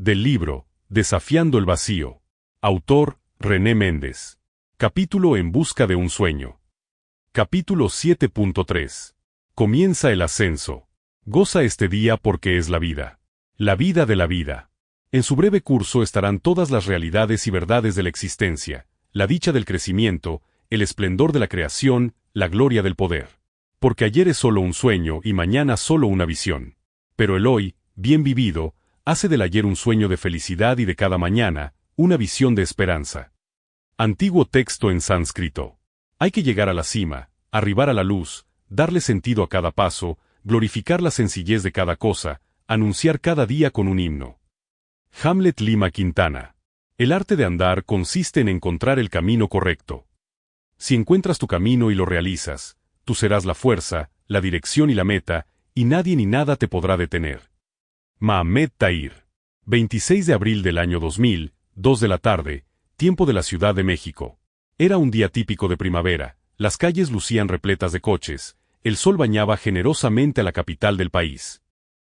Del libro, Desafiando el vacío. Autor, René Méndez. Capítulo En busca de un sueño. Capítulo 7.3. Comienza el ascenso. Goza este día porque es la vida. La vida de la vida. En su breve curso estarán todas las realidades y verdades de la existencia, la dicha del crecimiento, el esplendor de la creación, la gloria del poder. Porque ayer es solo un sueño y mañana solo una visión. Pero el hoy, bien vivido, hace del ayer un sueño de felicidad y de cada mañana, una visión de esperanza. Antiguo texto en sánscrito. Hay que llegar a la cima, arribar a la luz, darle sentido a cada paso, glorificar la sencillez de cada cosa, anunciar cada día con un himno. Hamlet Lima Quintana. El arte de andar consiste en encontrar el camino correcto. Si encuentras tu camino y lo realizas, tú serás la fuerza, la dirección y la meta, y nadie ni nada te podrá detener. Mahomet Tahir. 26 de abril del año 2000, 2 de la tarde, tiempo de la Ciudad de México. Era un día típico de primavera, las calles lucían repletas de coches, el sol bañaba generosamente a la capital del país.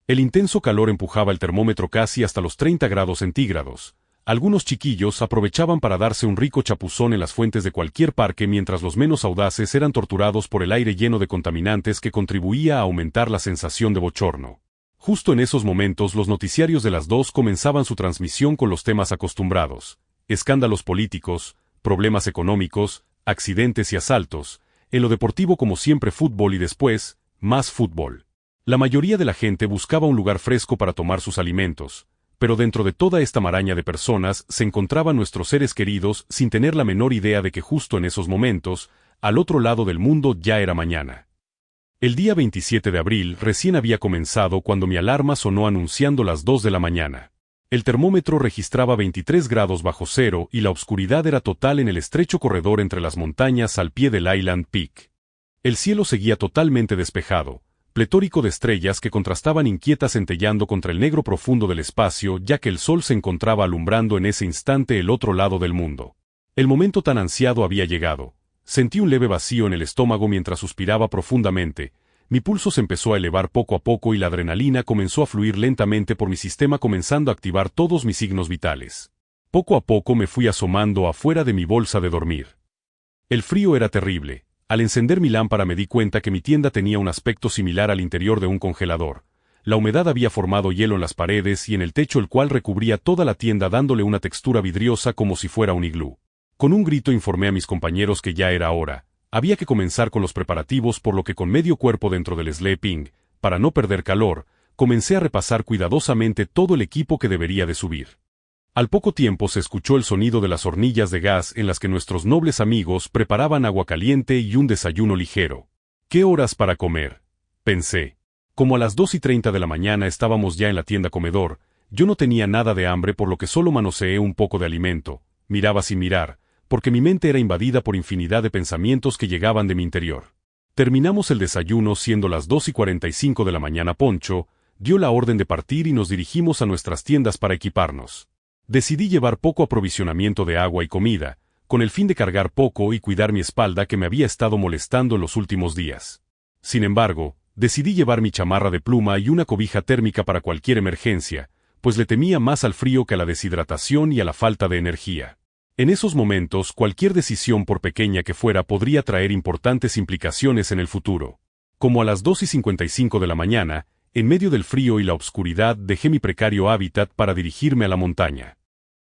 El intenso calor empujaba el termómetro casi hasta los 30 grados centígrados. Algunos chiquillos aprovechaban para darse un rico chapuzón en las fuentes de cualquier parque mientras los menos audaces eran torturados por el aire lleno de contaminantes que contribuía a aumentar la sensación de bochorno. Justo en esos momentos los noticiarios de las 2 comenzaban su transmisión con los temas acostumbrados: escándalos políticos, problemas económicos, accidentes y asaltos, en lo deportivo como siempre fútbol y después, más fútbol. La mayoría de la gente buscaba un lugar fresco para tomar sus alimentos, pero dentro de toda esta maraña de personas se encontraban nuestros seres queridos sin tener la menor idea de que justo en esos momentos, al otro lado del mundo ya era mañana. El día 27 de abril recién había comenzado cuando mi alarma sonó anunciando las 2 de la mañana. El termómetro registraba 23 grados bajo cero y la oscuridad era total en el estrecho corredor entre las montañas al pie del Island Peak. El cielo seguía totalmente despejado, pletórico de estrellas que contrastaban inquietas centellando contra el negro profundo del espacio, ya que el sol se encontraba alumbrando en ese instante el otro lado del mundo. El momento tan ansiado había llegado. Sentí un leve vacío en el estómago mientras suspiraba profundamente. Mi pulso se empezó a elevar poco a poco y la adrenalina comenzó a fluir lentamente por mi sistema, comenzando a activar todos mis signos vitales. Poco a poco me fui asomando afuera de mi bolsa de dormir. El frío era terrible. Al encender mi lámpara me di cuenta que mi tienda tenía un aspecto similar al interior de un congelador. La humedad había formado hielo en las paredes y en el techo, el cual recubría toda la tienda dándole una textura vidriosa como si fuera un iglú. Con un grito informé a mis compañeros que ya era hora. Había que comenzar con los preparativos, por lo que con medio cuerpo dentro del sleeping, para no perder calor, comencé a repasar cuidadosamente todo el equipo que debería de subir. Al poco tiempo se escuchó el sonido de las hornillas de gas en las que nuestros nobles amigos preparaban agua caliente y un desayuno ligero. ¿Qué horas para comer?, pensé. Como a las 2:30 de la mañana estábamos ya en la tienda comedor, yo no tenía nada de hambre, por lo que solo manoseé un poco de alimento, miraba sin mirar, porque mi mente era invadida por infinidad de pensamientos que llegaban de mi interior. Terminamos el desayuno siendo las 2:45 de la mañana. Poncho dio la orden de partir y nos dirigimos a nuestras tiendas para equiparnos. Decidí llevar poco aprovisionamiento de agua y comida, con el fin de cargar poco y cuidar mi espalda, que me había estado molestando en los últimos días. Sin embargo, decidí llevar mi chamarra de pluma y una cobija térmica para cualquier emergencia, pues le temía más al frío que a la deshidratación y a la falta de energía. En esos momentos cualquier decisión, por pequeña que fuera, podría traer importantes implicaciones en el futuro. Como a las 2:55 de la mañana, en medio del frío y la obscuridad, dejé mi precario hábitat para dirigirme a la montaña.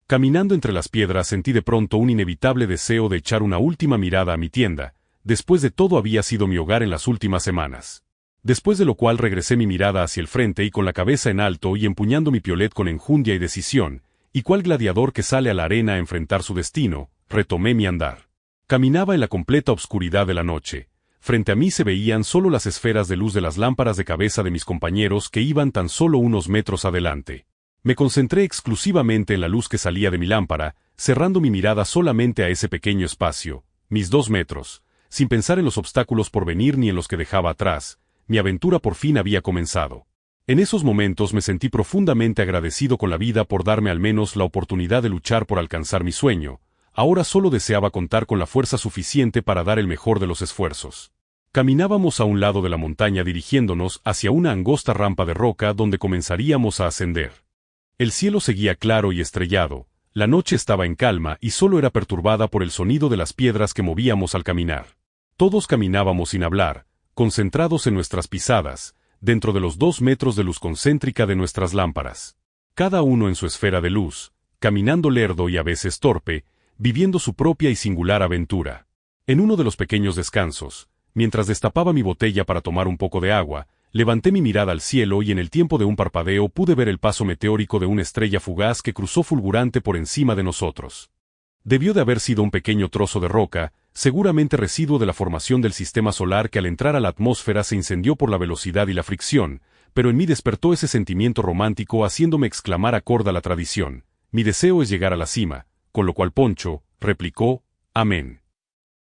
Caminando entre las piedras sentí de pronto un inevitable deseo de echar una última mirada a mi tienda. Después de todo había sido mi hogar en las últimas semanas. Después de lo cual regresé mi mirada hacia el frente y con la cabeza en alto y empuñando mi piolet con enjundia y decisión, y cual gladiador que sale a la arena a enfrentar su destino, retomé mi andar. Caminaba en la completa obscuridad de la noche. Frente a mí se veían solo las esferas de luz de las lámparas de cabeza de mis compañeros que iban tan solo unos metros adelante. Me concentré exclusivamente en la luz que salía de mi lámpara, cerrando mi mirada solamente a ese pequeño espacio, mis 2 metros, sin pensar en los obstáculos por venir ni en los que dejaba atrás. Mi aventura por fin había comenzado. En esos momentos me sentí profundamente agradecido con la vida por darme al menos la oportunidad de luchar por alcanzar mi sueño. Ahora solo deseaba contar con la fuerza suficiente para dar el mejor de los esfuerzos. Caminábamos a un lado de la montaña dirigiéndonos hacia una angosta rampa de roca donde comenzaríamos a ascender. El cielo seguía claro y estrellado, la noche estaba en calma y solo era perturbada por el sonido de las piedras que movíamos al caminar. Todos caminábamos sin hablar, concentrados en nuestras pisadas, dentro de los 2 metros de luz concéntrica de nuestras lámparas. Cada uno en su esfera de luz, caminando lerdo y a veces torpe, viviendo su propia y singular aventura. En uno de los pequeños descansos, mientras destapaba mi botella para tomar un poco de agua, levanté mi mirada al cielo y en el tiempo de un parpadeo pude ver el paso meteórico de una estrella fugaz que cruzó fulgurante por encima de nosotros. Debió de haber sido un pequeño trozo de roca, seguramente residuo de la formación del sistema solar que al entrar a la atmósfera se incendió por la velocidad y la fricción, pero en mí despertó ese sentimiento romántico haciéndome exclamar acorde a la tradición: mi deseo es llegar a la cima, con lo cual Poncho replicó: amén.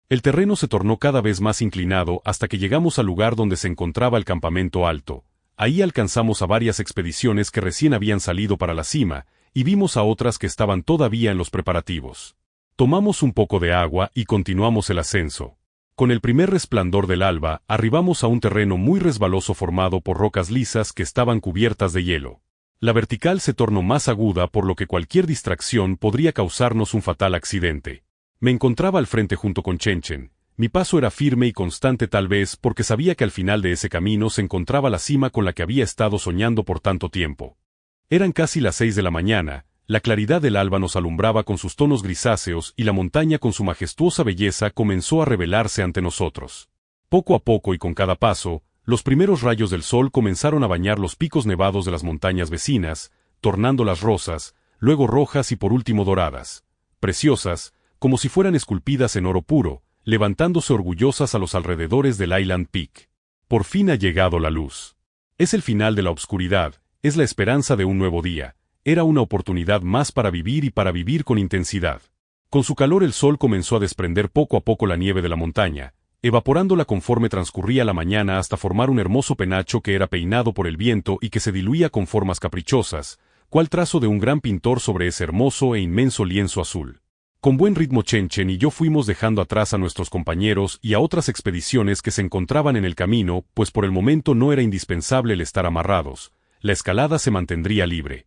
El terreno se tornó cada vez más inclinado hasta que llegamos al lugar donde se encontraba el campamento alto. Ahí alcanzamos a varias expediciones que recién habían salido para la cima, y vimos a otras que estaban todavía en los preparativos. Tomamos un poco de agua y continuamos el ascenso. Con el primer resplandor del alba, arribamos a un terreno muy resbaloso formado por rocas lisas que estaban cubiertas de hielo. La vertical se tornó más aguda por lo que cualquier distracción podría causarnos un fatal accidente. Me encontraba al frente junto con Chenchen. Mi paso era firme y constante tal vez porque sabía que al final de ese camino se encontraba la cima con la que había estado soñando por tanto tiempo. Eran casi las 6 de la mañana, la claridad del alba nos alumbraba con sus tonos grisáceos y la montaña con su majestuosa belleza comenzó a revelarse ante nosotros. Poco a poco y con cada paso, los primeros rayos del sol comenzaron a bañar los picos nevados de las montañas vecinas, tornándolas rosas, luego rojas y por último doradas, preciosas, como si fueran esculpidas en oro puro, levantándose orgullosas a los alrededores del Island Peak. Por fin ha llegado la luz. Es el final de la obscuridad, es la esperanza de un nuevo día. Era una oportunidad más para vivir y para vivir con intensidad. Con su calor el sol comenzó a desprender poco a poco la nieve de la montaña, evaporándola conforme transcurría la mañana hasta formar un hermoso penacho que era peinado por el viento y que se diluía con formas caprichosas, cual trazo de un gran pintor sobre ese hermoso e inmenso lienzo azul. Con buen ritmo Chenchen y yo fuimos dejando atrás a nuestros compañeros y a otras expediciones que se encontraban en el camino, pues por el momento no era indispensable el estar amarrados, la escalada se mantendría libre.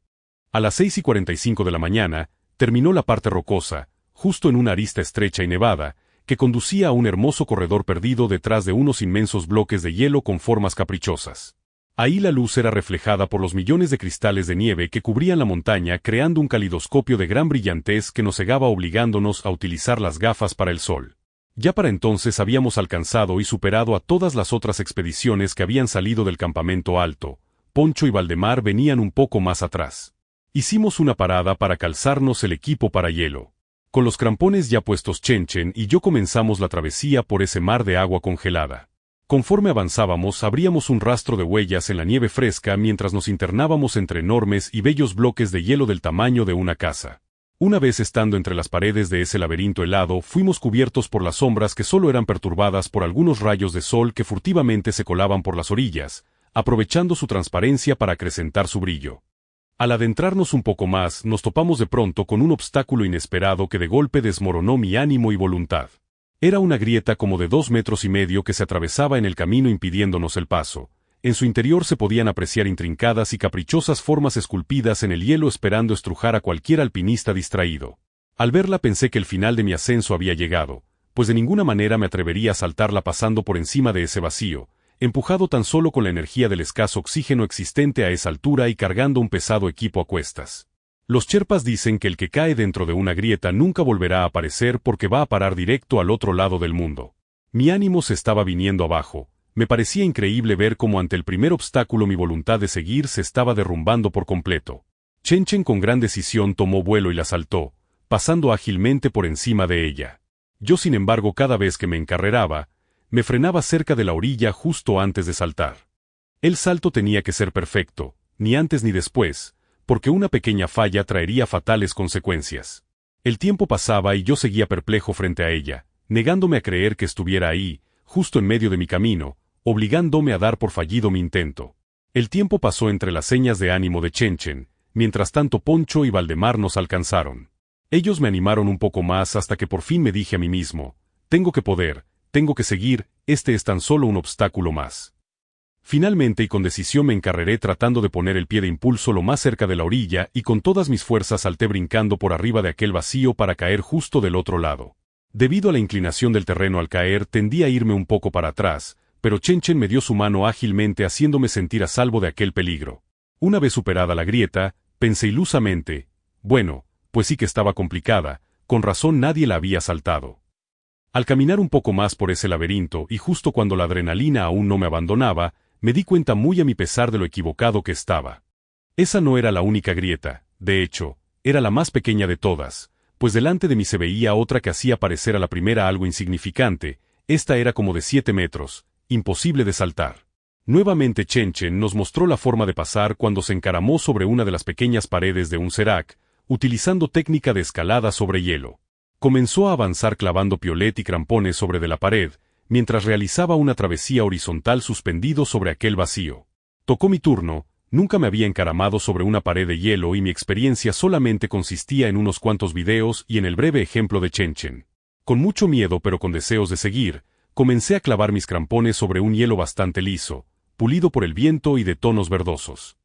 A las 6:45 de la mañana, terminó la parte rocosa, justo en una arista estrecha y nevada, que conducía a un hermoso corredor perdido detrás de unos inmensos bloques de hielo con formas caprichosas. Ahí la luz era reflejada por los millones de cristales de nieve que cubrían la montaña creando un calidoscopio de gran brillantez que nos cegaba obligándonos a utilizar las gafas para el sol. Ya para entonces habíamos alcanzado y superado a todas las otras expediciones que habían salido del campamento alto. Poncho y Valdemar venían un poco más atrás. Hicimos una parada para calzarnos el equipo para hielo. Con los crampones ya puestos Chenchen y yo comenzamos la travesía por ese mar de agua congelada. Conforme avanzábamos abríamos un rastro de huellas en la nieve fresca mientras nos internábamos entre enormes y bellos bloques de hielo del tamaño de una casa. Una vez estando entre las paredes de ese laberinto helado fuimos cubiertos por las sombras que solo eran perturbadas por algunos rayos de sol que furtivamente se colaban por las orillas, aprovechando su transparencia para acrecentar su brillo. Al adentrarnos un poco más, nos topamos de pronto con un obstáculo inesperado que de golpe desmoronó mi ánimo y voluntad. Era una grieta como de 2,5 metros que se atravesaba en el camino impidiéndonos el paso. En su interior se podían apreciar intrincadas y caprichosas formas esculpidas en el hielo esperando estrujar a cualquier alpinista distraído. Al verla pensé que el final de mi ascenso había llegado, pues de ninguna manera me atrevería a saltarla pasando por encima de ese vacío, empujado tan solo con la energía del escaso oxígeno existente a esa altura y cargando un pesado equipo a cuestas. Los Sherpas dicen que el que cae dentro de una grieta nunca volverá a aparecer porque va a parar directo al otro lado del mundo. Mi ánimo se estaba viniendo abajo, me parecía increíble ver cómo ante el primer obstáculo mi voluntad de seguir se estaba derrumbando por completo. Chenchen con gran decisión tomó vuelo y la saltó, pasando ágilmente por encima de ella. Yo sin embargo cada vez que me encarreraba, me frenaba cerca de la orilla justo antes de saltar. El salto tenía que ser perfecto, ni antes ni después, porque una pequeña falla traería fatales consecuencias. El tiempo pasaba y yo seguía perplejo frente a ella, negándome a creer que estuviera ahí, justo en medio de mi camino, obligándome a dar por fallido mi intento. El tiempo pasó entre las señas de ánimo de Chenchen, mientras tanto Poncho y Valdemar nos alcanzaron. Ellos me animaron un poco más hasta que por fin me dije a mí mismo, tengo que poder, tengo que seguir, este es tan solo un obstáculo más. Finalmente y con decisión me encarreré tratando de poner el pie de impulso lo más cerca de la orilla y con todas mis fuerzas salté brincando por arriba de aquel vacío para caer justo del otro lado. Debido a la inclinación del terreno al caer tendí a irme un poco para atrás, pero Chen Chen me dio su mano ágilmente haciéndome sentir a salvo de aquel peligro. Una vez superada la grieta, pensé ilusamente, bueno, pues sí que estaba complicada, con razón nadie la había saltado. Al caminar un poco más por ese laberinto y justo cuando la adrenalina aún no me abandonaba, me di cuenta muy a mi pesar de lo equivocado que estaba. Esa no era la única grieta, de hecho, era la más pequeña de todas, pues delante de mí se veía otra que hacía parecer a la primera algo insignificante. Esta era como de 7 metros, imposible de saltar. Nuevamente Chen Chen nos mostró la forma de pasar cuando se encaramó sobre una de las pequeñas paredes de un serac, utilizando técnica de escalada sobre hielo. Comenzó a avanzar clavando piolet y crampones sobre de la pared, mientras realizaba una travesía horizontal suspendido sobre aquel vacío. Tocó mi turno, nunca me había encaramado sobre una pared de hielo y mi experiencia solamente consistía en unos cuantos videos y en el breve ejemplo de Chen Chen. Con mucho miedo pero con deseos de seguir, comencé a clavar mis crampones sobre un hielo bastante liso, pulido por el viento y de tonos verdosos.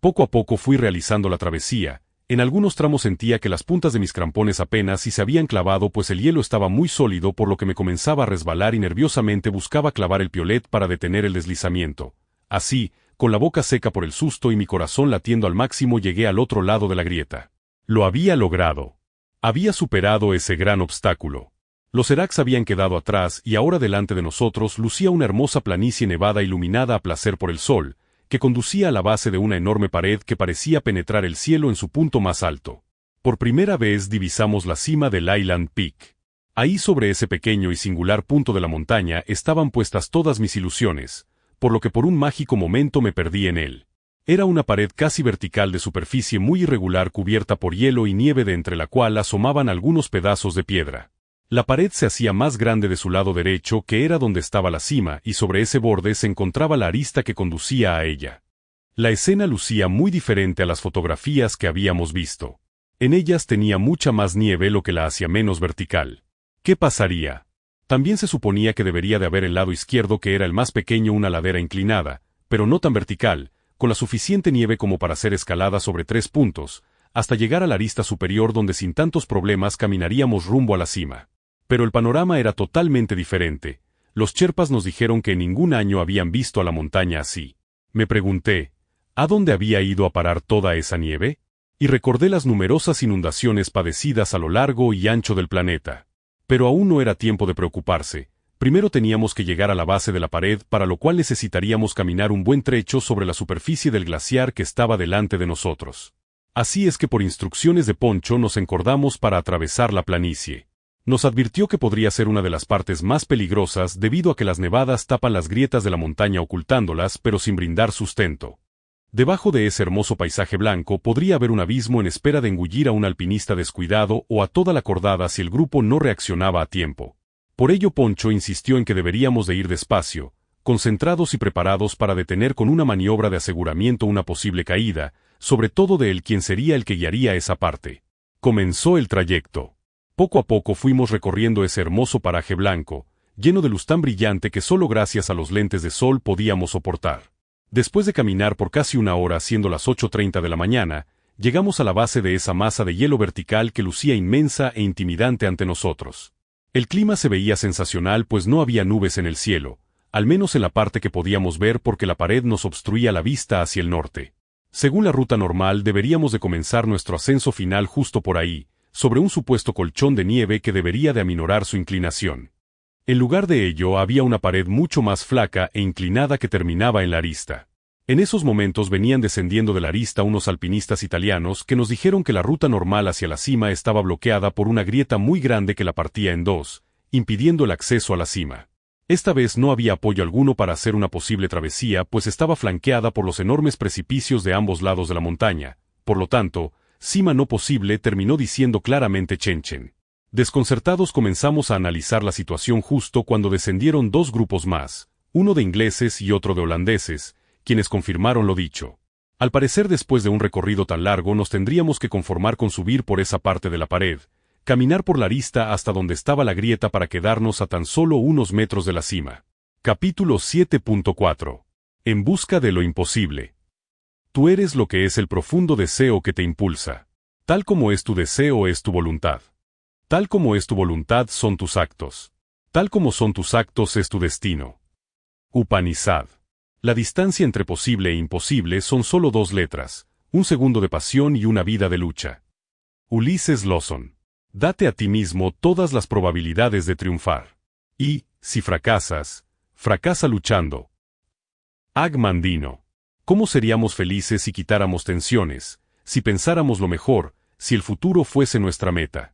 Poco a poco fui realizando la travesía. En algunos tramos sentía que las puntas de mis crampones apenas si se habían clavado pues el hielo estaba muy sólido por lo que me comenzaba a resbalar y nerviosamente buscaba clavar el piolet para detener el deslizamiento. Así, con la boca seca por el susto y mi corazón latiendo al máximo llegué al otro lado de la grieta. Lo había logrado. Había superado ese gran obstáculo. Los seracs habían quedado atrás y ahora delante de nosotros lucía una hermosa planicie nevada iluminada a placer por el sol, que conducía a la base de una enorme pared que parecía penetrar el cielo en su punto más alto. Por primera vez divisamos la cima del Island Peak. Ahí sobre ese pequeño y singular punto de la montaña estaban puestas todas mis ilusiones, por lo que por un mágico momento me perdí en él. Era una pared casi vertical de superficie muy irregular cubierta por hielo y nieve de entre la cual asomaban algunos pedazos de piedra. La pared se hacía más grande de su lado derecho que era donde estaba la cima y sobre ese borde se encontraba la arista que conducía a ella. La escena lucía muy diferente a las fotografías que habíamos visto. En ellas tenía mucha más nieve lo que la hacía menos vertical. ¿Qué pasaría? También se suponía que debería de haber el lado izquierdo que era el más pequeño una ladera inclinada, pero no tan vertical, con la suficiente nieve como para ser escalada sobre 3 puntos, hasta llegar a la arista superior donde sin tantos problemas caminaríamos rumbo a la cima. Pero el panorama era totalmente diferente. Los Sherpas nos dijeron que en ningún año habían visto a la montaña así. Me pregunté, ¿a dónde había ido a parar toda esa nieve? Y recordé las numerosas inundaciones padecidas a lo largo y ancho del planeta. Pero aún no era tiempo de preocuparse. Primero teníamos que llegar a la base de la pared, para lo cual necesitaríamos caminar un buen trecho sobre la superficie del glaciar que estaba delante de nosotros. Así es que por instrucciones de Poncho nos encordamos para atravesar la planicie. Nos advirtió que podría ser una de las partes más peligrosas debido a que las nevadas tapan las grietas de la montaña ocultándolas pero sin brindar sustento. Debajo de ese hermoso paisaje blanco podría haber un abismo en espera de engullir a un alpinista descuidado o a toda la cordada si el grupo no reaccionaba a tiempo. Por ello Poncho insistió en que deberíamos de ir despacio, concentrados y preparados para detener con una maniobra de aseguramiento una posible caída, sobre todo de él quien sería el que guiaría esa parte. Comenzó el trayecto. Poco a poco fuimos recorriendo ese hermoso paraje blanco, lleno de luz tan brillante que solo gracias a los lentes de sol podíamos soportar. Después de caminar por casi una hora siendo las 8:30 de la mañana, llegamos a la base de esa masa de hielo vertical que lucía inmensa e intimidante ante nosotros. El clima se veía sensacional pues no había nubes en el cielo, al menos en la parte que podíamos ver porque la pared nos obstruía la vista hacia el norte. Según la ruta normal deberíamos de comenzar nuestro ascenso final justo por ahí, sobre un supuesto colchón de nieve que debería de aminorar su inclinación. En lugar de ello había una pared mucho más flaca e inclinada que terminaba en la arista. En esos momentos venían descendiendo de la arista unos alpinistas italianos que nos dijeron que la ruta normal hacia la cima estaba bloqueada por una grieta muy grande que la partía en dos, impidiendo el acceso a la cima. Esta vez no había apoyo alguno para hacer una posible travesía pues estaba flanqueada por los enormes precipicios de ambos lados de la montaña, por lo tanto, cima no posible terminó diciendo claramente Chen Chen. Desconcertados comenzamos a analizar la situación justo cuando descendieron 2 grupos más, uno de ingleses y otro de holandeses, quienes confirmaron lo dicho. Al parecer después de un recorrido tan largo nos tendríamos que conformar con subir por esa parte de la pared, caminar por la arista hasta donde estaba la grieta para quedarnos a tan solo unos metros de la cima. Capítulo 7.4. En busca de lo imposible. Tú eres lo que es el profundo deseo que te impulsa. Tal como es tu deseo es tu voluntad. Tal como es tu voluntad son tus actos. Tal como son tus actos es tu destino. Upanishad. La distancia entre posible e imposible son solo 2 letras, un segundo de pasión y una vida de lucha. Ulises Lawson. Date a ti mismo todas las probabilidades de triunfar. Y, si fracasas, fracasa luchando. Ag Mandino. ¿Cómo seríamos felices si quitáramos tensiones, si pensáramos lo mejor, si el futuro fuese nuestra meta?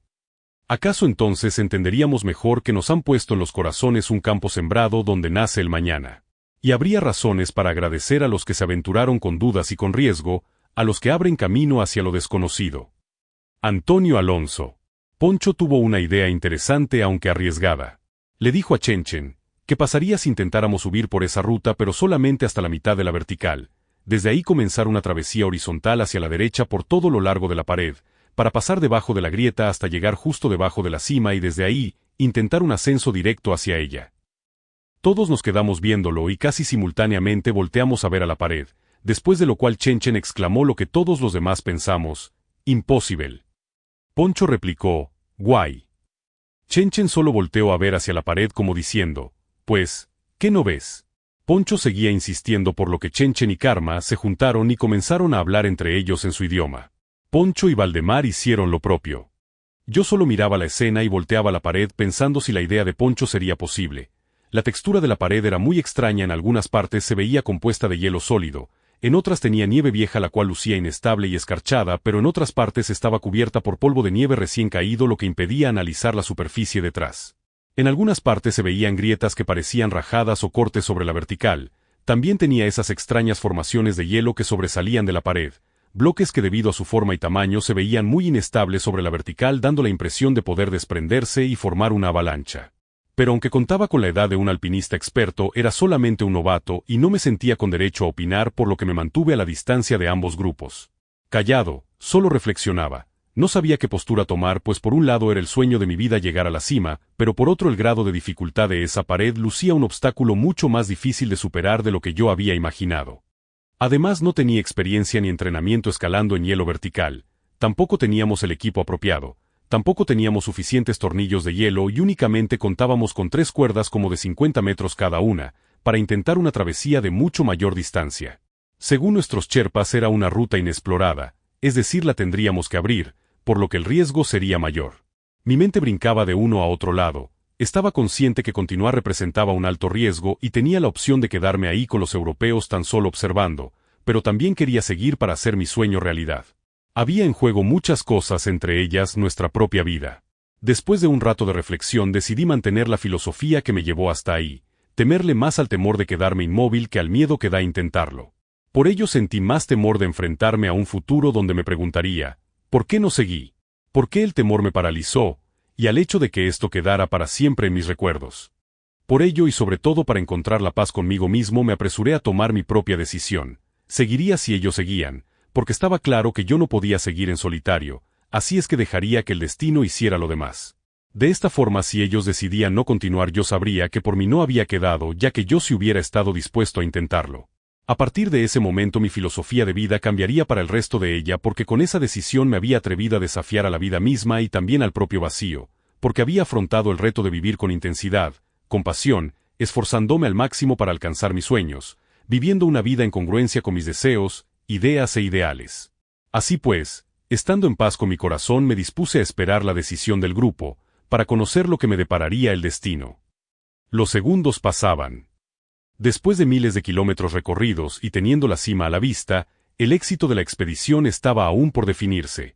¿Acaso entonces entenderíamos mejor que nos han puesto en los corazones un campo sembrado donde nace el mañana? Y habría razones para agradecer a los que se aventuraron con dudas y con riesgo, a los que abren camino hacia lo desconocido. Antonio Alonso. Poncho tuvo una idea interesante aunque arriesgada. Le dijo a Chenchen, ¿qué pasaría si intentáramos subir por esa ruta pero solamente hasta la mitad de la vertical? Desde ahí comenzar una travesía horizontal hacia la derecha por todo lo largo de la pared, para pasar debajo de la grieta hasta llegar justo debajo de la cima y desde ahí, intentar un ascenso directo hacia ella. Todos nos quedamos viéndolo y casi simultáneamente volteamos a ver a la pared, después de lo cual Chenchen exclamó lo que todos los demás pensamos, «Impossible». Poncho replicó, «Guay». Chenchen solo volteó a ver hacia la pared como diciendo, «Pues, ¿qué no ves?». Poncho seguía insistiendo por lo que Chenchen y Karma se juntaron y comenzaron a hablar entre ellos en su idioma. Poncho y Valdemar hicieron lo propio. Yo solo miraba la escena y volteaba la pared pensando si la idea de Poncho sería posible. La textura de la pared era muy extraña, en algunas partes se veía compuesta de hielo sólido, en otras tenía nieve vieja la cual lucía inestable y escarchada, pero en otras partes estaba cubierta por polvo de nieve recién caído, lo que impedía analizar la superficie detrás. En algunas partes se veían grietas que parecían rajadas o cortes sobre la vertical, también tenía esas extrañas formaciones de hielo que sobresalían de la pared, bloques que debido a su forma y tamaño se veían muy inestables sobre la vertical, dando la impresión de poder desprenderse y formar una avalancha. Pero aunque contaba con la edad de un alpinista experto, era solamente un novato y no me sentía con derecho a opinar, por lo que me mantuve a la distancia de ambos grupos. Callado, solo reflexionaba. No sabía qué postura tomar, pues por un lado era el sueño de mi vida llegar a la cima, pero por otro el grado de dificultad de esa pared lucía un obstáculo mucho más difícil de superar de lo que yo había imaginado. Además no tenía experiencia ni entrenamiento escalando en hielo vertical, tampoco teníamos el equipo apropiado, tampoco teníamos suficientes tornillos de hielo y únicamente contábamos con 3 cuerdas como de 50 metros cada una, para intentar una travesía de mucho mayor distancia. Según nuestros Sherpas era una ruta inexplorada, es decir, la tendríamos que abrir, por lo que el riesgo sería mayor. Mi mente brincaba de uno a otro lado, estaba consciente que continuar representaba un alto riesgo y tenía la opción de quedarme ahí con los europeos tan solo observando, pero también quería seguir para hacer mi sueño realidad. Había en juego muchas cosas, entre ellas nuestra propia vida. Después de un rato de reflexión decidí mantener la filosofía que me llevó hasta ahí, temerle más al temor de quedarme inmóvil que al miedo que da intentarlo. Por ello sentí más temor de enfrentarme a un futuro donde me preguntaría, ¿por qué no seguí? ¿Por qué el temor me paralizó? Y al hecho de que esto quedara para siempre en mis recuerdos. Por ello y sobre todo para encontrar la paz conmigo mismo me apresuré a tomar mi propia decisión. Seguiría si ellos seguían, porque estaba claro que yo no podía seguir en solitario, así es que dejaría que el destino hiciera lo demás. De esta forma, si ellos decidían no continuar, yo sabría que por mí no había quedado, ya que yo sí hubiera estado dispuesto a intentarlo. A partir de ese momento mi filosofía de vida cambiaría para el resto de ella, porque con esa decisión me había atrevido a desafiar a la vida misma y también al propio vacío, porque había afrontado el reto de vivir con intensidad, con pasión, esforzándome al máximo para alcanzar mis sueños, viviendo una vida en congruencia con mis deseos, ideas e ideales. Así pues, estando en paz con mi corazón, me dispuse a esperar la decisión del grupo, para conocer lo que me depararía el destino. Los segundos pasaban. Después de miles de kilómetros recorridos y teniendo la cima a la vista, el éxito de la expedición estaba aún por definirse.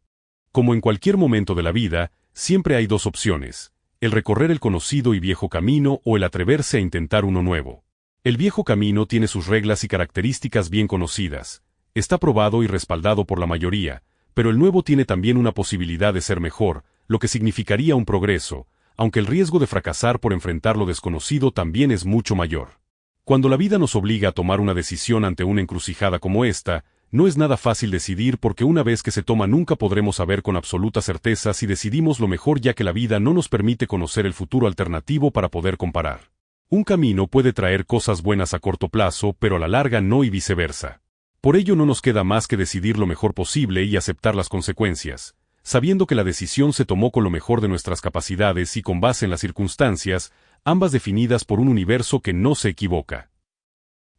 Como en cualquier momento de la vida, siempre hay 2 opciones: el recorrer el conocido y viejo camino o el atreverse a intentar uno nuevo. El viejo camino tiene sus reglas y características bien conocidas, está probado y respaldado por la mayoría, pero el nuevo tiene también una posibilidad de ser mejor, lo que significaría un progreso, aunque el riesgo de fracasar por enfrentar lo desconocido también es mucho mayor. Cuando la vida nos obliga a tomar una decisión ante una encrucijada como esta, no es nada fácil decidir, porque una vez que se toma nunca podremos saber con absoluta certeza si decidimos lo mejor, ya que la vida no nos permite conocer el futuro alternativo para poder comparar. Un camino puede traer cosas buenas a corto plazo, pero a la larga no y viceversa. Por ello no nos queda más que decidir lo mejor posible y aceptar las consecuencias, sabiendo que la decisión se tomó con lo mejor de nuestras capacidades y con base en las circunstancias, ambas definidas por un universo que no se equivoca.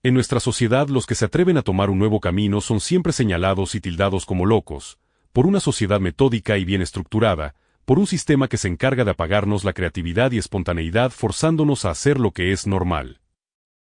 En nuestra sociedad los que se atreven a tomar un nuevo camino son siempre señalados y tildados como locos, por una sociedad metódica y bien estructurada, por un sistema que se encarga de apagarnos la creatividad y espontaneidad forzándonos a hacer lo que es normal.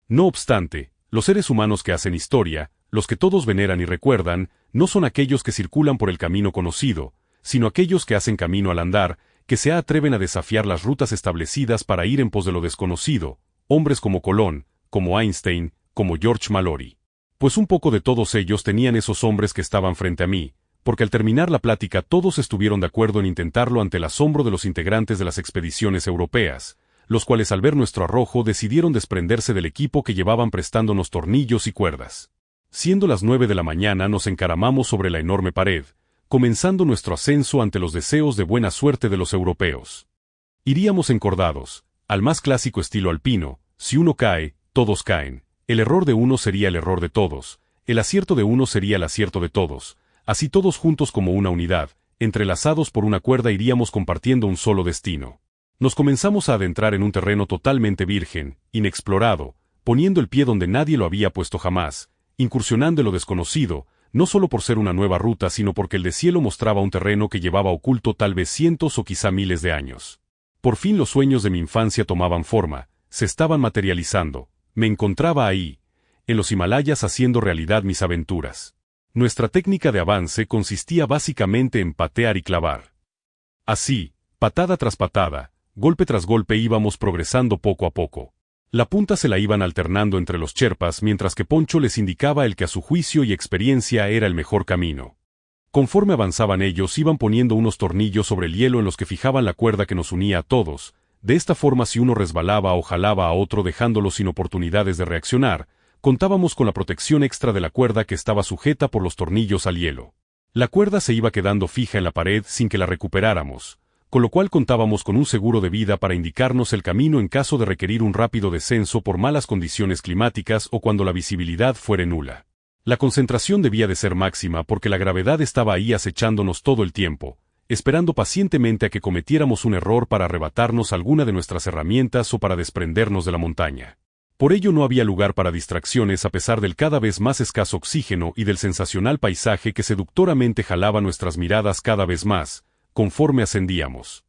No obstante, los seres humanos que hacen historia, los que todos veneran y recuerdan, no son aquellos que circulan por el camino conocido, sino aquellos que hacen camino al andar, que se atreven a desafiar las rutas establecidas para ir en pos de lo desconocido, hombres como Colón, como Einstein, como George Mallory. Pues un poco de todos ellos tenían esos hombres que estaban frente a mí, porque al terminar la plática todos estuvieron de acuerdo en intentarlo ante el asombro de los integrantes de las expediciones europeas, los cuales al ver nuestro arrojo decidieron desprenderse del equipo que llevaban prestándonos tornillos y cuerdas. Siendo las 9 de la mañana nos encaramamos sobre la enorme pared, comenzando nuestro ascenso ante los deseos de buena suerte de los europeos. Iríamos encordados, al más clásico estilo alpino, si uno cae, todos caen, el error de uno sería el error de todos, el acierto de uno sería el acierto de todos, así todos juntos como una unidad, entrelazados por una cuerda iríamos compartiendo un solo destino. Nos comenzamos a adentrar en un terreno totalmente virgen, inexplorado, poniendo el pie donde nadie lo había puesto jamás, incursionando en lo desconocido, no solo por ser una nueva ruta sino porque el deshielo mostraba un terreno que llevaba oculto tal vez cientos o quizá miles de años. Por fin los sueños de mi infancia tomaban forma, se estaban materializando, me encontraba ahí, en los Himalayas haciendo realidad mis aventuras. Nuestra técnica de avance consistía básicamente en patear y clavar. Así, patada tras patada, golpe tras golpe íbamos progresando poco a poco. La punta se la iban alternando entre los Sherpas mientras que Poncho les indicaba el que a su juicio y experiencia era el mejor camino. Conforme avanzaban ellos iban poniendo unos tornillos sobre el hielo en los que fijaban la cuerda que nos unía a todos, de esta forma si uno resbalaba o jalaba a otro dejándolo sin oportunidades de reaccionar, contábamos con la protección extra de la cuerda que estaba sujeta por los tornillos al hielo. La cuerda se iba quedando fija en la pared sin que la recuperáramos, con lo cual contábamos con un seguro de vida para indicarnos el camino en caso de requerir un rápido descenso por malas condiciones climáticas o cuando la visibilidad fuere nula. La concentración debía de ser máxima porque la gravedad estaba ahí acechándonos todo el tiempo, esperando pacientemente a que cometiéramos un error para arrebatarnos alguna de nuestras herramientas o para desprendernos de la montaña. Por ello no había lugar para distracciones a pesar del cada vez más escaso oxígeno y del sensacional paisaje que seductoramente jalaba nuestras miradas cada vez más, conforme ascendíamos.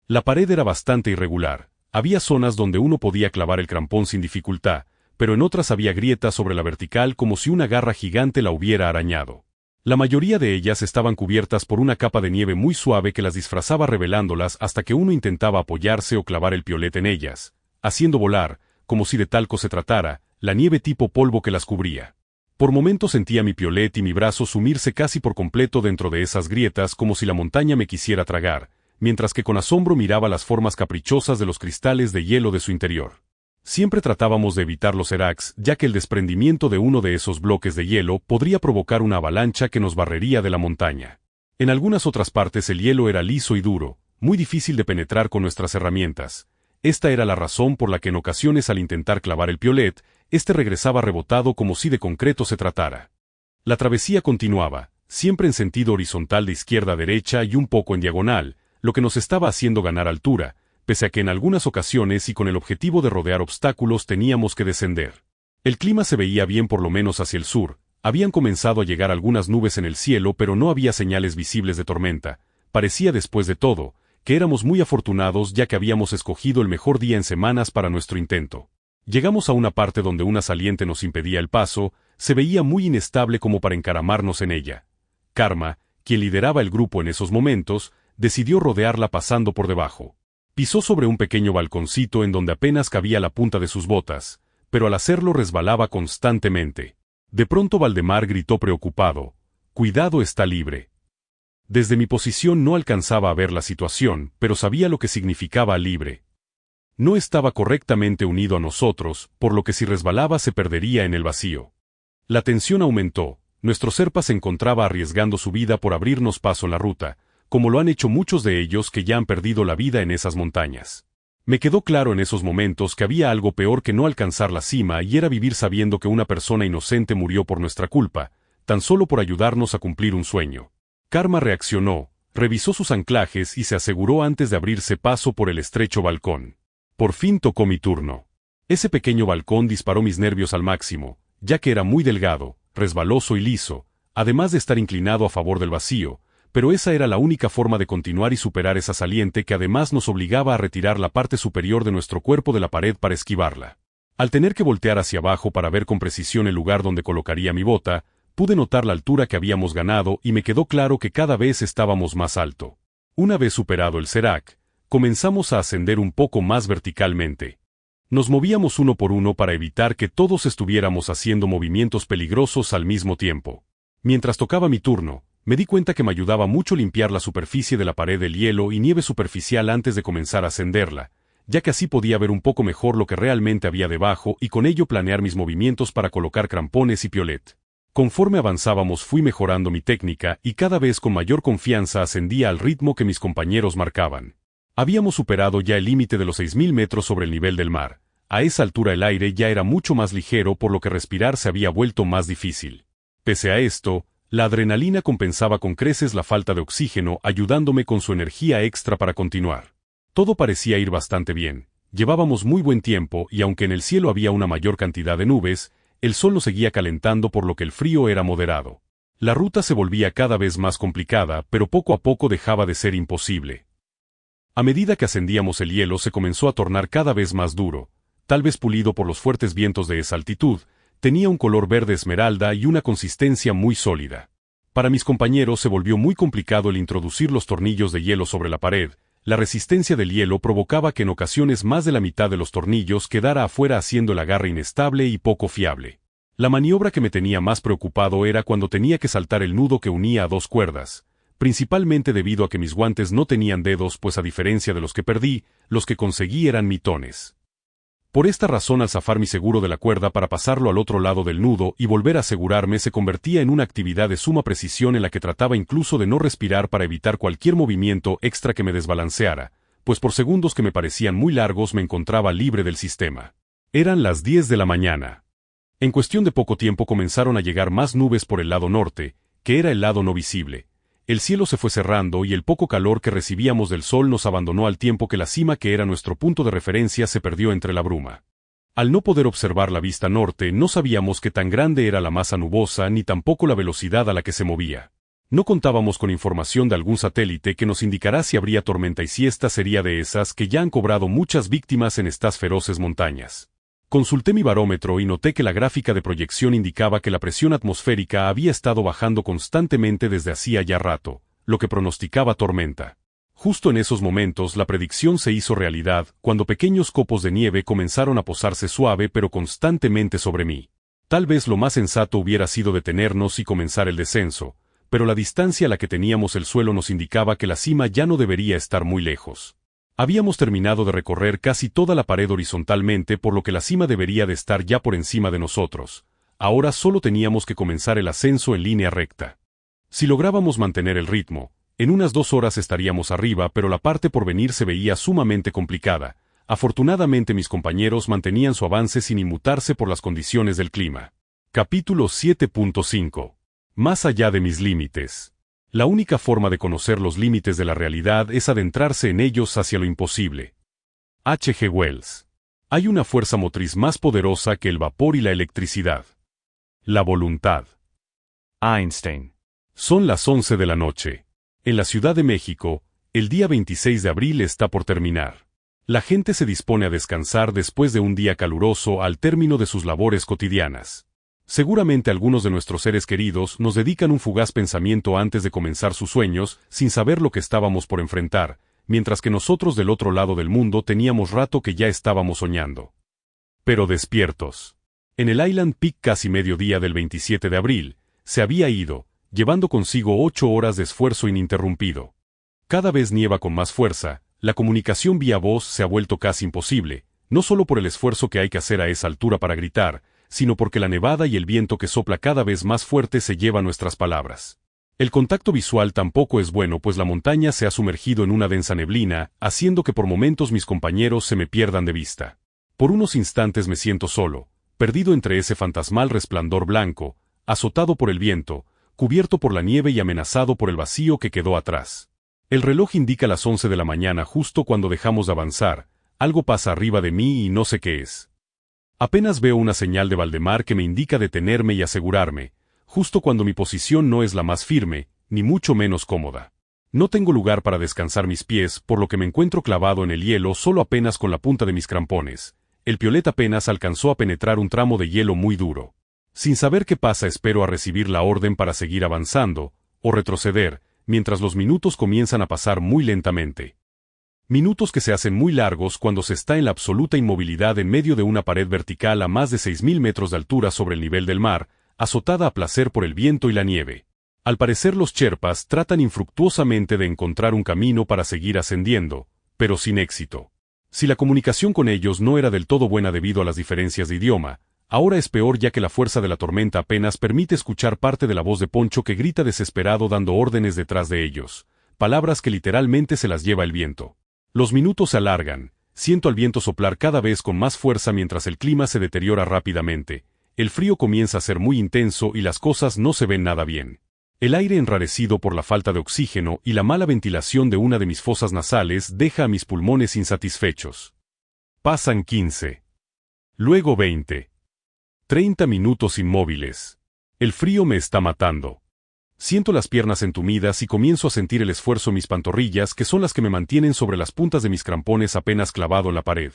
La pared era bastante irregular, había zonas donde uno podía clavar el crampón sin dificultad, pero en otras había grietas sobre la vertical como si una garra gigante la hubiera arañado. La mayoría de ellas estaban cubiertas por una capa de nieve muy suave que las disfrazaba revelándolas hasta que uno intentaba apoyarse o clavar el piolet en ellas, haciendo volar, como si de talco se tratara, la nieve tipo polvo que las cubría. Por momentos sentía mi piolet y mi brazo sumirse casi por completo dentro de esas grietas como si la montaña me quisiera tragar, mientras que con asombro miraba las formas caprichosas de los cristales de hielo de su interior. Siempre tratábamos de evitar los seracs, ya que el desprendimiento de uno de esos bloques de hielo podría provocar una avalancha que nos barrería de la montaña. En algunas otras partes el hielo era liso y duro, muy difícil de penetrar con nuestras herramientas. Esta era la razón por la que en ocasiones al intentar clavar el piolet, este regresaba rebotado como si de concreto se tratara. La travesía continuaba, siempre en sentido horizontal de izquierda a derecha y un poco en diagonal, lo que nos estaba haciendo ganar altura, pese a que en algunas ocasiones y con el objetivo de rodear obstáculos teníamos que descender. El clima se veía bien por lo menos hacia el sur, habían comenzado a llegar algunas nubes en el cielo pero no había señales visibles de tormenta, parecía después de todo, que éramos muy afortunados ya que habíamos escogido el mejor día en semanas para nuestro intento. Llegamos a una parte donde una saliente nos impedía el paso, se veía muy inestable como para encaramarnos en ella. Karma, quien lideraba el grupo en esos momentos, decidió rodearla pasando por debajo. Pisó sobre un pequeño balconcito en donde apenas cabía la punta de sus botas, pero al hacerlo resbalaba constantemente. De pronto Valdemar gritó preocupado, «¡Cuidado, está libre!». Desde mi posición no alcanzaba a ver la situación, pero sabía lo que significaba libre. No estaba correctamente unido a nosotros, por lo que si resbalaba se perdería en el vacío. La tensión aumentó, nuestro Sherpa se encontraba arriesgando su vida por abrirnos paso en la ruta, como lo han hecho muchos de ellos que ya han perdido la vida en esas montañas. Me quedó claro en esos momentos que había algo peor que no alcanzar la cima y era vivir sabiendo que una persona inocente murió por nuestra culpa, tan solo por ayudarnos a cumplir un sueño. Karma reaccionó, revisó sus anclajes y se aseguró antes de abrirse paso por el estrecho balcón. Por fin tocó mi turno. Ese pequeño balcón disparó mis nervios al máximo, ya que era muy delgado, resbaloso y liso, además de estar inclinado a favor del vacío, pero esa era la única forma de continuar y superar esa saliente que además nos obligaba a retirar la parte superior de nuestro cuerpo de la pared para esquivarla. Al tener que voltear hacia abajo para ver con precisión el lugar donde colocaría mi bota, pude notar la altura que habíamos ganado y me quedó claro que cada vez estábamos más alto. Una vez superado el serac, comenzamos a ascender un poco más verticalmente. Nos movíamos uno por uno para evitar que todos estuviéramos haciendo movimientos peligrosos al mismo tiempo. Mientras tocaba mi turno, me di cuenta que me ayudaba mucho limpiar la superficie de la pared del hielo y nieve superficial antes de comenzar a ascenderla, ya que así podía ver un poco mejor lo que realmente había debajo y con ello planear mis movimientos para colocar crampones y piolet. Conforme avanzábamos fui mejorando mi técnica y cada vez con mayor confianza ascendía al ritmo que mis compañeros marcaban. Habíamos superado ya el límite de los 6.000 metros sobre el nivel del mar. A esa altura el aire ya era mucho más ligero por lo que respirar se había vuelto más difícil. Pese a esto, la adrenalina compensaba con creces la falta de oxígeno, ayudándome con su energía extra para continuar. Todo parecía ir bastante bien, llevábamos muy buen tiempo y aunque en el cielo había una mayor cantidad de nubes, el sol nos seguía calentando por lo que el frío era moderado. La ruta se volvía cada vez más complicada, pero poco a poco dejaba de ser imposible. A medida que ascendíamos el hielo se comenzó a tornar cada vez más duro, tal vez pulido por los fuertes vientos de esa altitud. Tenía un color verde esmeralda y una consistencia muy sólida. Para mis compañeros se volvió muy complicado el introducir los tornillos de hielo sobre la pared. La resistencia del hielo provocaba que en ocasiones más de la mitad de los tornillos quedara afuera haciendo el agarre inestable y poco fiable. La maniobra que me tenía más preocupado era cuando tenía que saltar el nudo que unía a dos cuerdas, principalmente debido a que mis guantes no tenían dedos, pues a diferencia de los que perdí, los que conseguí eran mitones. Por esta razón al zafar mi seguro de la cuerda para pasarlo al otro lado del nudo y volver a asegurarme se convertía en una actividad de suma precisión en la que trataba incluso de no respirar para evitar cualquier movimiento extra que me desbalanceara, pues por segundos que me parecían muy largos me encontraba libre del sistema. Eran las 10 de la mañana. En cuestión de poco tiempo comenzaron a llegar más nubes por el lado norte, que era el lado no visible. El cielo se fue cerrando y el poco calor que recibíamos del sol nos abandonó al tiempo que la cima que era nuestro punto de referencia se perdió entre la bruma. Al no poder observar la vista norte no sabíamos qué tan grande era la masa nubosa ni tampoco la velocidad a la que se movía. No contábamos con información de algún satélite que nos indicara si habría tormenta y si esta sería de esas que ya han cobrado muchas víctimas en estas feroces montañas. Consulté mi barómetro y noté que la gráfica de proyección indicaba que la presión atmosférica había estado bajando constantemente desde hacía ya rato, lo que pronosticaba tormenta. Justo en esos momentos la predicción se hizo realidad, cuando pequeños copos de nieve comenzaron a posarse suave pero constantemente sobre mí. Tal vez lo más sensato hubiera sido detenernos y comenzar el descenso, pero la distancia a la que teníamos el suelo nos indicaba que la cima ya no debería estar muy lejos. Habíamos terminado de recorrer casi toda la pared horizontalmente, por lo que la cima debería de estar ya por encima de nosotros. Ahora solo teníamos que comenzar el ascenso en línea recta. Si lográbamos mantener el ritmo, en unas 2 horas estaríamos arriba, pero la parte por venir se veía sumamente complicada. Afortunadamente mis compañeros mantenían su avance sin inmutarse por las condiciones del clima. Capítulo 7.5. Más allá de mis límites. La única forma de conocer los límites de la realidad es adentrarse en ellos hacia lo imposible. H. G. Wells. Hay una fuerza motriz más poderosa que el vapor y la electricidad. La voluntad. Einstein. Son las 11 de la noche. En la Ciudad de México, el día 26 de abril está por terminar. La gente se dispone a descansar después de un día caluroso al término de sus labores cotidianas. Seguramente algunos de nuestros seres queridos nos dedican un fugaz pensamiento antes de comenzar sus sueños, sin saber lo que estábamos por enfrentar, mientras que nosotros del otro lado del mundo teníamos rato que ya estábamos soñando. Pero despiertos. En el Island Peak casi mediodía del 27 de abril, se había ido, llevando consigo 8 horas de esfuerzo ininterrumpido. Cada vez nieva con más fuerza, la comunicación vía voz se ha vuelto casi imposible, no solo por el esfuerzo que hay que hacer a esa altura para gritar, sino porque la nevada y el viento que sopla cada vez más fuerte se lleva nuestras palabras. El contacto visual tampoco es bueno, pues la montaña se ha sumergido en una densa neblina, haciendo que por momentos mis compañeros se me pierdan de vista. Por unos instantes me siento solo, perdido entre ese fantasmal resplandor blanco, azotado por el viento, cubierto por la nieve y amenazado por el vacío que quedó atrás. El reloj indica las 11 de la mañana justo cuando dejamos de avanzar. Algo pasa arriba de mí y no sé qué es. Apenas veo una señal de Valdemar que me indica detenerme y asegurarme, justo cuando mi posición no es la más firme, ni mucho menos cómoda. No tengo lugar para descansar mis pies, por lo que me encuentro clavado en el hielo solo apenas con la punta de mis crampones. El piolet apenas alcanzó a penetrar un tramo de hielo muy duro. Sin saber qué pasa, espero a recibir la orden para seguir avanzando, o retroceder, mientras los minutos comienzan a pasar muy lentamente. Minutos que se hacen muy largos cuando se está en la absoluta inmovilidad en medio de una pared vertical a más de 6.000 metros de altura sobre el nivel del mar, azotada a placer por el viento y la nieve. Al parecer los Sherpas tratan infructuosamente de encontrar un camino para seguir ascendiendo, pero sin éxito. Si la comunicación con ellos no era del todo buena debido a las diferencias de idioma, ahora es peor ya que la fuerza de la tormenta apenas permite escuchar parte de la voz de Poncho que grita desesperado dando órdenes detrás de ellos, palabras que literalmente se las lleva el viento. Los minutos se alargan, siento al viento soplar cada vez con más fuerza mientras el clima se deteriora rápidamente. El frío comienza a ser muy intenso y las cosas no se ven nada bien. El aire enrarecido por la falta de oxígeno y la mala ventilación de una de mis fosas nasales deja a mis pulmones insatisfechos. Pasan 15. Luego 20. 30 minutos inmóviles. El frío me está matando. Siento las piernas entumidas y comienzo a sentir el esfuerzo en mis pantorrillas, que son las que me mantienen sobre las puntas de mis crampones apenas clavado en la pared.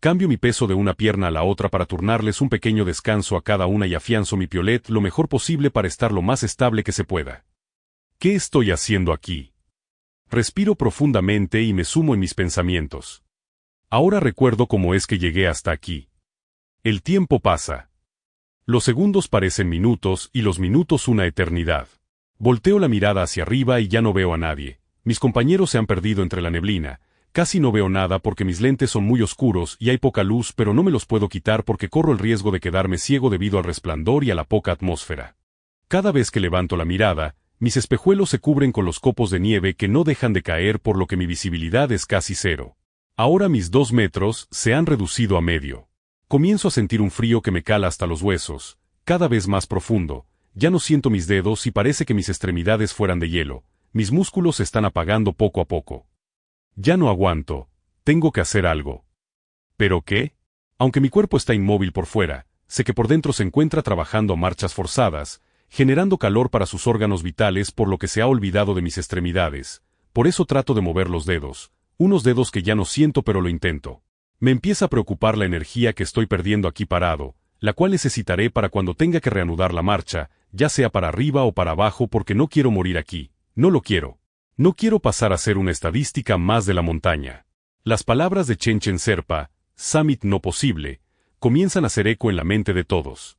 Cambio mi peso de una pierna a la otra para turnarles un pequeño descanso a cada una y afianzo mi piolet lo mejor posible para estar lo más estable que se pueda. ¿Qué estoy haciendo aquí? Respiro profundamente y me sumo en mis pensamientos. Ahora recuerdo cómo es que llegué hasta aquí. El tiempo pasa. Los segundos parecen minutos y los minutos una eternidad. Volteo la mirada hacia arriba y ya no veo a nadie. Mis compañeros se han perdido entre la neblina. Casi no veo nada porque mis lentes son muy oscuros y hay poca luz, pero no me los puedo quitar porque corro el riesgo de quedarme ciego debido al resplandor y a la poca atmósfera. Cada vez que levanto la mirada, mis espejuelos se cubren con los copos de nieve que no dejan de caer, por lo que mi visibilidad es casi cero. Ahora mis 2 metros se han reducido a medio. Comienzo a sentir un frío que me cala hasta los huesos, cada vez más profundo. Ya no siento mis dedos y parece que mis extremidades fueran de hielo. Mis músculos se están apagando poco a poco. Ya no aguanto, tengo que hacer algo. ¿Pero qué? Aunque mi cuerpo está inmóvil por fuera, sé que por dentro se encuentra trabajando a marchas forzadas, generando calor para sus órganos vitales, por lo que se ha olvidado de mis extremidades. Por eso trato de mover los dedos, unos dedos que ya no siento, pero lo intento. Me empieza a preocupar la energía que estoy perdiendo aquí parado, la cual necesitaré para cuando tenga que reanudar la marcha, ya sea para arriba o para abajo, porque no quiero morir aquí, no lo quiero. No quiero pasar a ser una estadística más de la montaña. Las palabras de Chenchen Serpa, Summit no posible, comienzan a hacer eco en la mente de todos.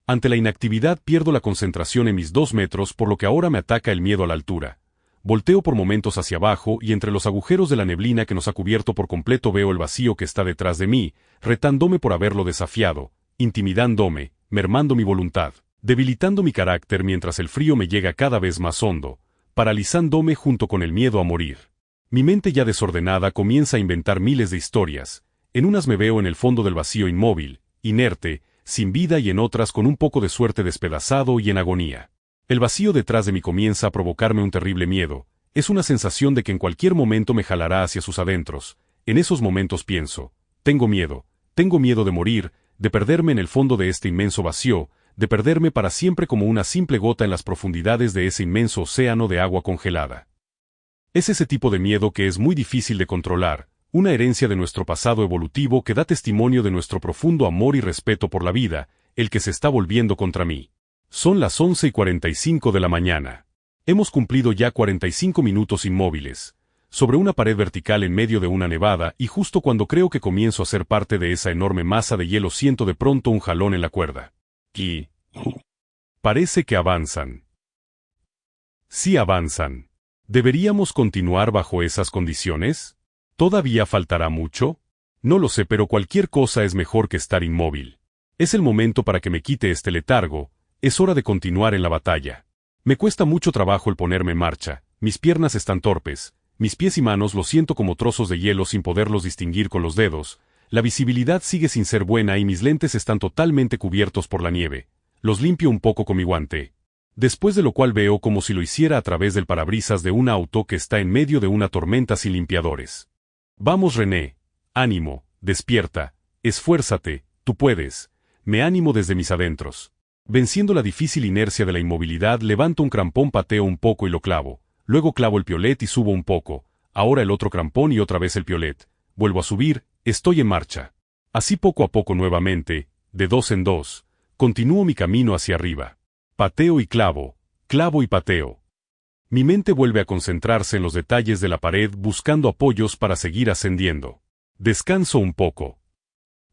Ante la inactividad pierdo la concentración en mis 2 metros, por lo que ahora me ataca el miedo a la altura. Volteo por momentos hacia abajo y entre los agujeros de la neblina que nos ha cubierto por completo veo el vacío que está detrás de mí, retándome por haberlo desafiado, intimidándome, mermando mi voluntad, debilitando mi carácter mientras el frío me llega cada vez más hondo, paralizándome junto con el miedo a morir. Mi mente ya desordenada comienza a inventar miles de historias. En unas me veo en el fondo del vacío inmóvil, inerte, sin vida, y en otras con un poco de suerte despedazado y en agonía. El vacío detrás de mí comienza a provocarme un terrible miedo. Es una sensación de que en cualquier momento me jalará hacia sus adentros. En esos momentos pienso, tengo miedo de morir, de perderme en el fondo de este inmenso vacío, de perderme para siempre como una simple gota en las profundidades de ese inmenso océano de agua congelada. Es ese tipo de miedo que es muy difícil de controlar, una herencia de nuestro pasado evolutivo que da testimonio de nuestro profundo amor y respeto por la vida, el que se está volviendo contra mí. Son las 11:45 de la mañana. Hemos cumplido ya 45 minutos inmóviles, sobre una pared vertical en medio de una nevada, y justo cuando creo que comienzo a ser parte de esa enorme masa de hielo siento de pronto un jalón en la cuerda. Y parece que avanzan. Sí avanzan. ¿Deberíamos continuar bajo esas condiciones? ¿Todavía faltará mucho? No lo sé, pero cualquier cosa es mejor que estar inmóvil. Es el momento para que me quite este letargo, es hora de continuar en la batalla. Me cuesta mucho trabajo el ponerme en marcha, mis piernas están torpes, mis pies y manos los siento como trozos de hielo sin poderlos distinguir con los dedos, la visibilidad sigue sin ser buena y mis lentes están totalmente cubiertos por la nieve. Los limpio un poco con mi guante. Después de lo cual veo como si lo hiciera a través del parabrisas de un auto que está en medio de una tormenta sin limpiadores. Vamos René, ánimo, despierta, esfuérzate, tú puedes. Me animo desde mis adentros. Venciendo la difícil inercia de la inmovilidad, levanto un crampón, pateo un poco y lo clavo. Luego clavo el piolet y subo un poco. Ahora el otro crampón y otra vez el piolet. Vuelvo a subir, estoy en marcha. Así poco a poco nuevamente, de dos en dos, continúo mi camino hacia arriba. Pateo y clavo y pateo. Mi mente vuelve a concentrarse en los detalles de la pared buscando apoyos para seguir ascendiendo. Descanso un poco.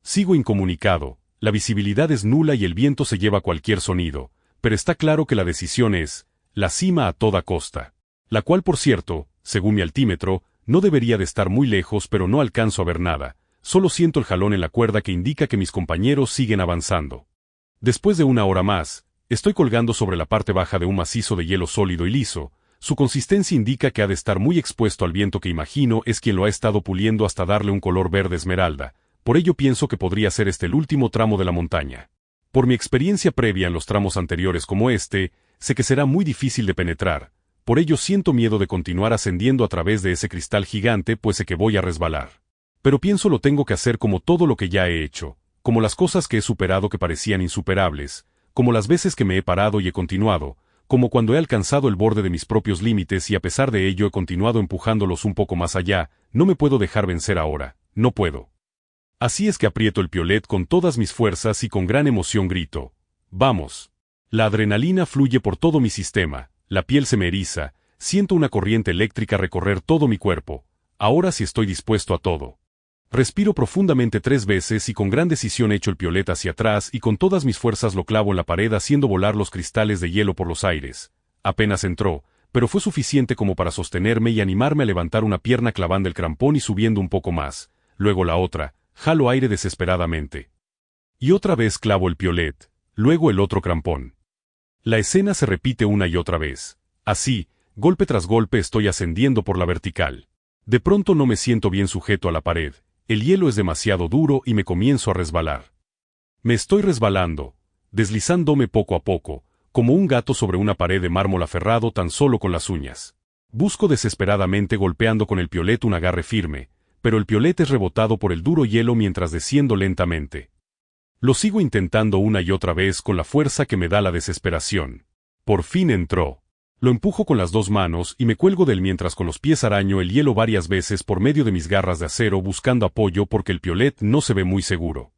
Sigo incomunicado, la visibilidad es nula y el viento se lleva cualquier sonido, pero está claro que la decisión es, la cima a toda costa. La cual por cierto, según mi altímetro, no debería de estar muy lejos pero no alcanzo a ver nada, solo siento el jalón en la cuerda que indica que mis compañeros siguen avanzando. Después de una hora más, estoy colgando sobre la parte baja de un macizo de hielo sólido y liso, su consistencia indica que ha de estar muy expuesto al viento que imagino es quien lo ha estado puliendo hasta darle un color verde esmeralda, por ello pienso que podría ser este el último tramo de la montaña. Por mi experiencia previa en los tramos anteriores como este, sé que será muy difícil de penetrar, por ello siento miedo de continuar ascendiendo a través de ese cristal gigante pues sé que voy a resbalar. Pero pienso lo tengo que hacer como todo lo que ya he hecho, como las cosas que he superado que parecían insuperables, como las veces que me he parado y he continuado, como cuando he alcanzado el borde de mis propios límites y a pesar de ello he continuado empujándolos un poco más allá, no me puedo dejar vencer ahora, no puedo. Así es que aprieto el piolet con todas mis fuerzas y con gran emoción grito, ¡vamos! La adrenalina fluye por todo mi sistema, la piel se me eriza, siento una corriente eléctrica recorrer todo mi cuerpo, ahora sí estoy dispuesto a todo. Respiro profundamente 3 veces y con gran decisión echo el piolet hacia atrás y con todas mis fuerzas lo clavo en la pared haciendo volar los cristales de hielo por los aires. Apenas entró, pero fue suficiente como para sostenerme y animarme a levantar una pierna clavando el crampón y subiendo un poco más, luego la otra, jalo aire desesperadamente. Y otra vez clavo el piolet, luego el otro crampón. La escena se repite una y otra vez. Así, golpe tras golpe estoy ascendiendo por la vertical. De pronto no me siento bien sujeto a la pared. El hielo es demasiado duro y me comienzo a resbalar. Me estoy resbalando, deslizándome poco a poco, como un gato sobre una pared de mármol aferrado tan solo con las uñas. Busco desesperadamente golpeando con el piolet un agarre firme, pero el piolet es rebotado por el duro hielo mientras desciendo lentamente. Lo sigo intentando una y otra vez con la fuerza que me da la desesperación. Por fin entró. Lo empujo con las 2 manos y me cuelgo de él mientras con los pies araño el hielo varias veces por medio de mis garras de acero buscando apoyo porque el piolet no se ve muy seguro.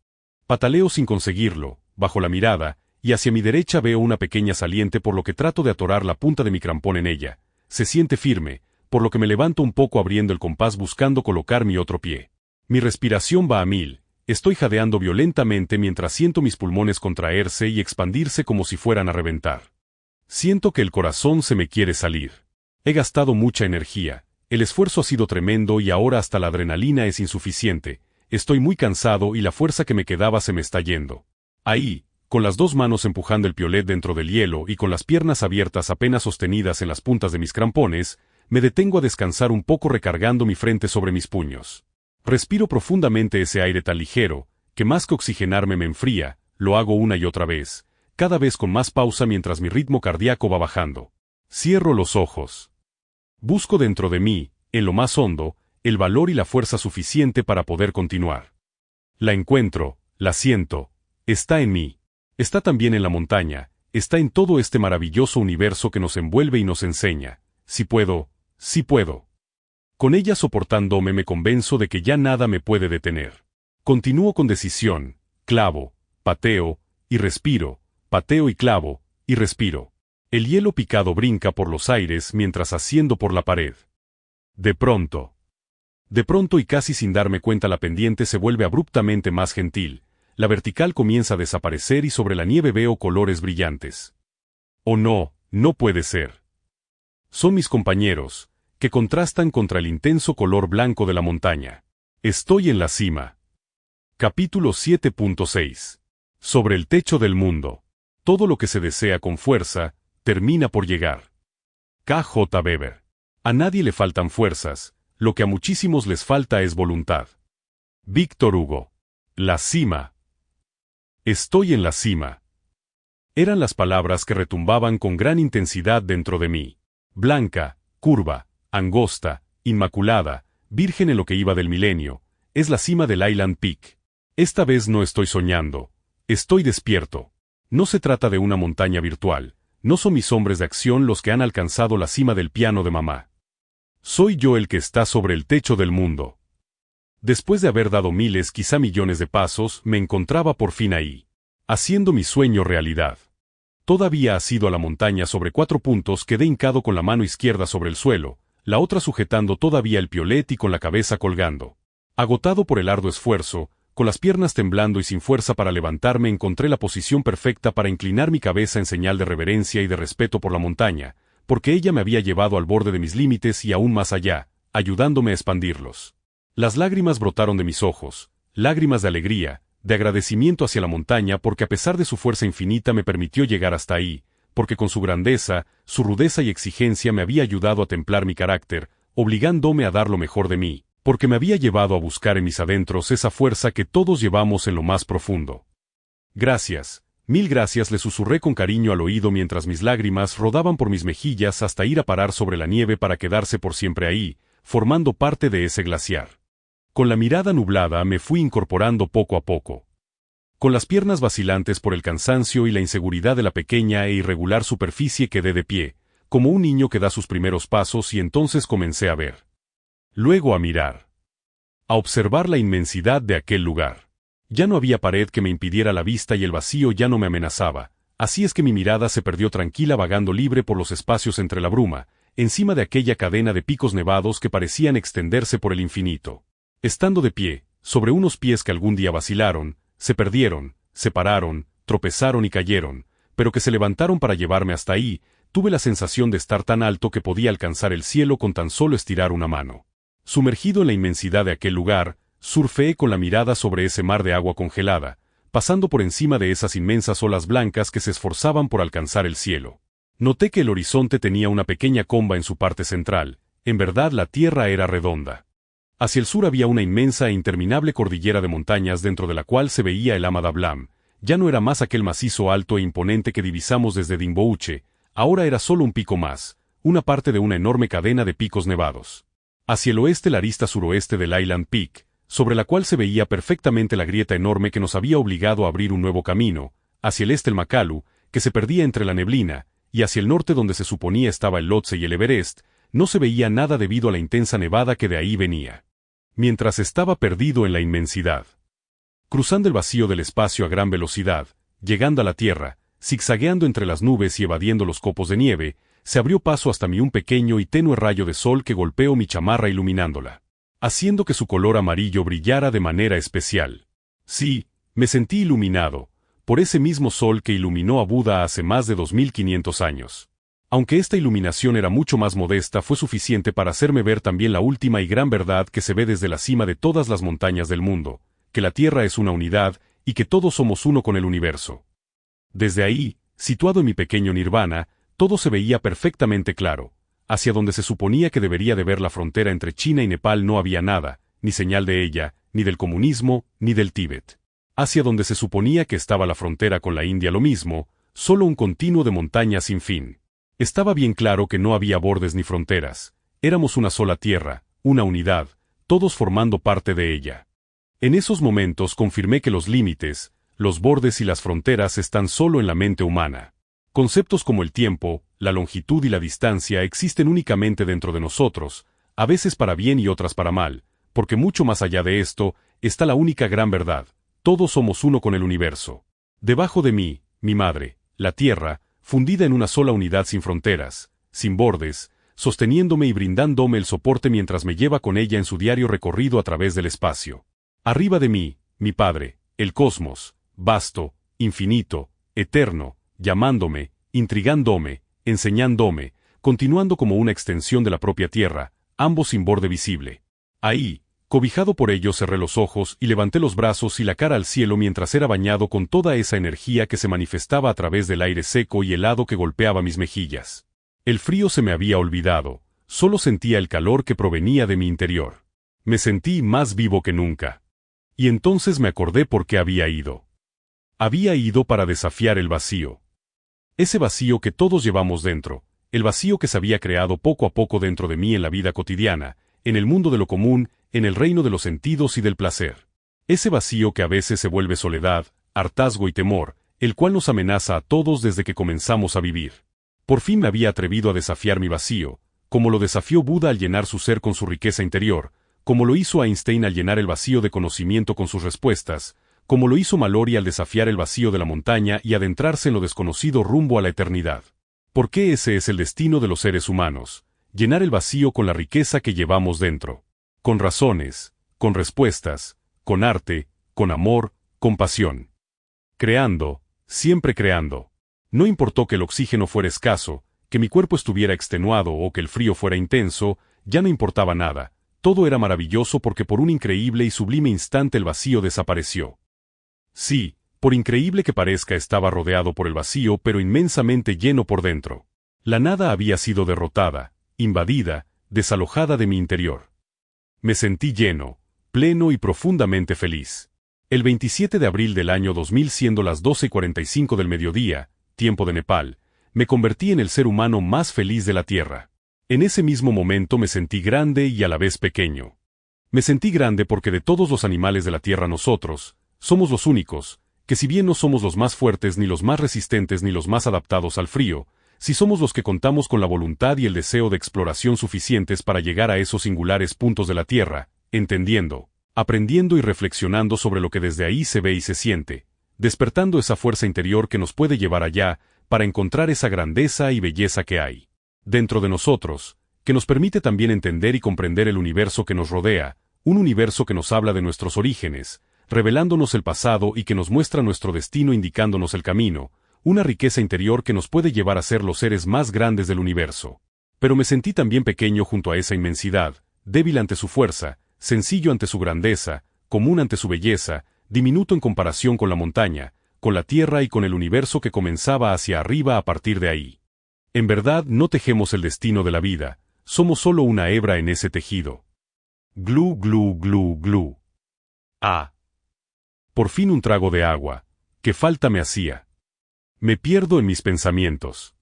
Pataleo sin conseguirlo, bajo la mirada, y hacia mi derecha veo una pequeña saliente por lo que trato de atorar la punta de mi crampón en ella. Se siente firme, por lo que me levanto un poco abriendo el compás buscando colocar mi otro pie. Mi respiración va a 1000, estoy jadeando violentamente mientras siento mis pulmones contraerse y expandirse como si fueran a reventar. Siento que el corazón se me quiere salir. He gastado mucha energía, el esfuerzo ha sido tremendo y ahora hasta la adrenalina es insuficiente, estoy muy cansado y la fuerza que me quedaba se me está yendo. Ahí, con las 2 manos empujando el piolet dentro del hielo y con las piernas abiertas apenas sostenidas en las puntas de mis crampones, me detengo a descansar un poco recargando mi frente sobre mis puños. Respiro profundamente ese aire tan ligero, que más que oxigenarme me enfría, lo hago una y otra vez, cada vez con más pausa mientras mi ritmo cardíaco va bajando. Cierro los ojos. Busco dentro de mí, en lo más hondo, el valor y la fuerza suficiente para poder continuar. La encuentro, la siento, está en mí. Está también en la montaña, está en todo este maravilloso universo que nos envuelve y nos enseña. Si puedo, sí puedo. Con ella soportándome me convenzo de que ya nada me puede detener. Continúo con decisión, clavo, pateo, y respiro. Pateo y clavo, y respiro. El hielo picado brinca por los aires mientras asciendo por la pared. De pronto y casi sin darme cuenta la pendiente se vuelve abruptamente más gentil, la vertical comienza a desaparecer y sobre la nieve veo colores brillantes. Oh no, no puede ser. Son mis compañeros, que contrastan contra el intenso color blanco de la montaña. Estoy en la cima. Capítulo 7.6. Sobre el techo del mundo. Todo lo que se desea con fuerza, termina por llegar. K. J. Weber. A nadie le faltan fuerzas, lo que a muchísimos les falta es voluntad. Víctor Hugo. La cima. Estoy en la cima. Eran las palabras que retumbaban con gran intensidad dentro de mí. Blanca, curva, angosta, inmaculada, virgen en lo que iba del milenio, es la cima del Island Peak. Esta vez no estoy soñando. Estoy despierto. No se trata de una montaña virtual. No son mis hombres de acción los que han alcanzado la cima del piano de mamá. Soy yo el que está sobre el techo del mundo. Después de haber dado miles, quizá millones de pasos, me encontraba por fin ahí, haciendo mi sueño realidad. Todavía asido a la montaña sobre 4 puntos, quedé hincado con la mano izquierda sobre el suelo, la otra sujetando todavía el piolet y con la cabeza colgando. Agotado por el arduo esfuerzo, con las piernas temblando y sin fuerza para levantarme, encontré la posición perfecta para inclinar mi cabeza en señal de reverencia y de respeto por la montaña, porque ella me había llevado al borde de mis límites y aún más allá, ayudándome a expandirlos. Las lágrimas brotaron de mis ojos, lágrimas de alegría, de agradecimiento hacia la montaña porque a pesar de su fuerza infinita me permitió llegar hasta ahí, porque con su grandeza, su rudeza y exigencia me había ayudado a templar mi carácter, obligándome a dar lo mejor de mí, porque me había llevado a buscar en mis adentros esa fuerza que todos llevamos en lo más profundo. Gracias. Mil gracias, le susurré con cariño al oído mientras mis lágrimas rodaban por mis mejillas hasta ir a parar sobre la nieve para quedarse por siempre ahí, formando parte de ese glaciar. Con la mirada nublada me fui incorporando poco a poco. Con las piernas vacilantes por el cansancio y la inseguridad de la pequeña e irregular superficie quedé de pie, como un niño que da sus primeros pasos, y entonces comencé a ver. Luego a mirar. A observar la inmensidad de aquel lugar. Ya no había pared que me impidiera la vista y el vacío ya no me amenazaba, así es que mi mirada se perdió tranquila vagando libre por los espacios entre la bruma, encima de aquella cadena de picos nevados que parecían extenderse por el infinito. Estando de pie, sobre unos pies que algún día vacilaron, se perdieron, se pararon, tropezaron y cayeron, pero que se levantaron para llevarme hasta ahí, tuve la sensación de estar tan alto que podía alcanzar el cielo con tan solo estirar una mano. Sumergido en la inmensidad de aquel lugar, surfeé con la mirada sobre ese mar de agua congelada, pasando por encima de esas inmensas olas blancas que se esforzaban por alcanzar el cielo. Noté que el horizonte tenía una pequeña comba en su parte central, en verdad la tierra era redonda. Hacia el sur había una inmensa e interminable cordillera de montañas dentro de la cual se veía el Amadablam. Ya no era más aquel macizo alto e imponente que divisamos desde Dimbouche, ahora era solo un pico más, una parte de una enorme cadena de picos nevados. Hacia el oeste la arista suroeste del Island Peak, sobre la cual se veía perfectamente la grieta enorme que nos había obligado a abrir un nuevo camino, hacia el este el Makalu, que se perdía entre la neblina, y hacia el norte donde se suponía estaba el Lhotse y el Everest, no se veía nada debido a la intensa nevada que de ahí venía. Mientras estaba perdido en la inmensidad, cruzando el vacío del espacio a gran velocidad, llegando a la Tierra, zigzagueando entre las nubes y evadiendo los copos de nieve, se abrió paso hasta mí un pequeño y tenue rayo de sol que golpeó mi chamarra iluminándola, haciendo que su color amarillo brillara de manera especial. Sí, me sentí iluminado, por ese mismo sol que iluminó a Buda hace más de 2500 años. Aunque esta iluminación era mucho más modesta, fue suficiente para hacerme ver también la última y gran verdad que se ve desde la cima de todas las montañas del mundo, que la Tierra es una unidad y que todos somos uno con el universo. Desde ahí, situado en mi pequeño nirvana, todo se veía perfectamente claro. Hacia donde se suponía que debería de ver la frontera entre China y Nepal no había nada, ni señal de ella, ni del comunismo, ni del Tíbet. Hacia donde se suponía que estaba la frontera con la India lo mismo, solo un continuo de montañas sin fin. Estaba bien claro que no había bordes ni fronteras, éramos una sola tierra, una unidad, todos formando parte de ella. En esos momentos confirmé que los límites, los bordes y las fronteras están solo en la mente humana. Conceptos como el tiempo, la longitud y la distancia existen únicamente dentro de nosotros, a veces para bien y otras para mal, porque mucho más allá de esto está la única gran verdad: todos somos uno con el universo. Debajo de mí, mi madre, la tierra, fundida en una sola unidad sin fronteras, sin bordes, sosteniéndome y brindándome el soporte mientras me lleva con ella en su diario recorrido a través del espacio. Arriba de mí, mi padre, el cosmos, vasto, infinito, eterno, llamándome, intrigándome, enseñándome, continuando como una extensión de la propia tierra, ambos sin borde visible. Ahí, Cobijado por ello cerré los ojos y levanté los brazos y la cara al cielo mientras era bañado con toda esa energía que se manifestaba a través del aire seco y helado que golpeaba mis mejillas. El frío se me había olvidado, solo sentía el calor que provenía de mi interior. Me sentí más vivo que nunca. Y entonces me acordé por qué había ido. Había ido para desafiar el vacío. Ese vacío que todos llevamos dentro, el vacío que se había creado poco a poco dentro de mí en la vida cotidiana, en el mundo de lo común, en el reino de los sentidos y del placer. Ese vacío que a veces se vuelve soledad, hartazgo y temor, el cual nos amenaza a todos desde que comenzamos a vivir. Por fin me había atrevido a desafiar mi vacío, como lo desafió Buda al llenar su ser con su riqueza interior, como lo hizo Einstein al llenar el vacío de conocimiento con sus respuestas, como lo hizo Mallory al desafiar el vacío de la montaña y adentrarse en lo desconocido rumbo a la eternidad. Porque ese es el destino de los seres humanos, llenar el vacío con la riqueza que llevamos dentro. Con razones, con respuestas, con arte, con amor, con pasión. Creando, siempre creando. No importó que el oxígeno fuera escaso, que mi cuerpo estuviera extenuado o que el frío fuera intenso, ya no importaba nada. Todo era maravilloso porque por un increíble y sublime instante el vacío desapareció. Sí, por increíble que parezca estaba rodeado por el vacío pero inmensamente lleno por dentro. La nada había sido derrotada, invadida, desalojada de mi interior. Me sentí lleno, pleno y profundamente feliz. El 27 de abril del año 2000 siendo las 12:45 del mediodía, tiempo de Nepal, me convertí en el ser humano más feliz de la Tierra. En ese mismo momento me sentí grande y a la vez pequeño. Me sentí grande porque de todos los animales de la Tierra nosotros, somos los únicos, que si bien no somos los más fuertes ni los más resistentes ni los más adaptados al frío, sí somos los que contamos con la voluntad y el deseo de exploración suficientes para llegar a esos singulares puntos de la Tierra, entendiendo, aprendiendo y reflexionando sobre lo que desde ahí se ve y se siente, despertando esa fuerza interior que nos puede llevar allá, para encontrar esa grandeza y belleza que hay dentro de nosotros, que nos permite también entender y comprender el universo que nos rodea, un universo que nos habla de nuestros orígenes, revelándonos el pasado y que nos muestra nuestro destino indicándonos el camino, una riqueza interior que nos puede llevar a ser los seres más grandes del universo. Pero me sentí también pequeño junto a esa inmensidad, débil ante su fuerza, sencillo ante su grandeza, común ante su belleza, diminuto en comparación con la montaña, con la tierra y con el universo que comenzaba hacia arriba a partir de ahí. En verdad no tejemos el destino de la vida, somos solo una hebra en ese tejido. Glu glu glu glu. Ah. Por fin un trago de agua, qué falta me hacía. Me pierdo en mis pensamientos.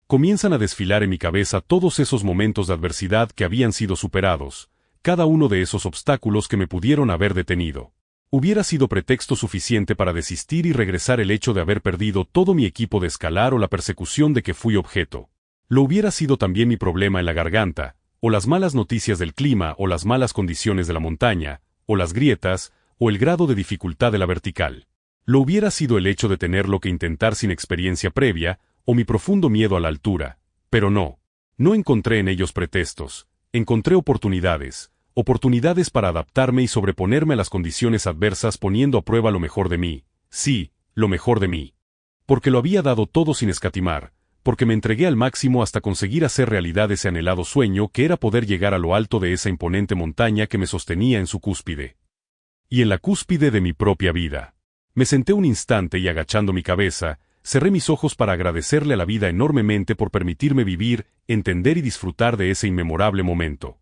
Comienzan a desfilar en mi cabeza todos esos momentos de adversidad que habían sido superados, cada uno de esos obstáculos que me pudieron haber detenido. Hubiera sido pretexto suficiente para desistir y regresar el hecho de haber perdido todo mi equipo de escalar o la persecución de que fui objeto. Lo hubiera sido también mi problema en la garganta, o las malas noticias del clima o las malas condiciones de la montaña, o las grietas, o el grado de dificultad de la vertical. Lo hubiera sido el hecho de tenerlo que intentar sin experiencia previa, o mi profundo miedo a la altura, pero no. No encontré en ellos pretextos, encontré oportunidades para adaptarme y sobreponerme a las condiciones adversas poniendo a prueba lo mejor de mí, sí, lo mejor de mí. Porque lo había dado todo sin escatimar, porque me entregué al máximo hasta conseguir hacer realidad ese anhelado sueño que era poder llegar a lo alto de esa imponente montaña que me sostenía en su cúspide. Y en la cúspide de mi propia vida. Me senté un instante y agachando mi cabeza, cerré mis ojos para agradecerle a la vida enormemente por permitirme vivir, entender y disfrutar de ese inmemorable momento.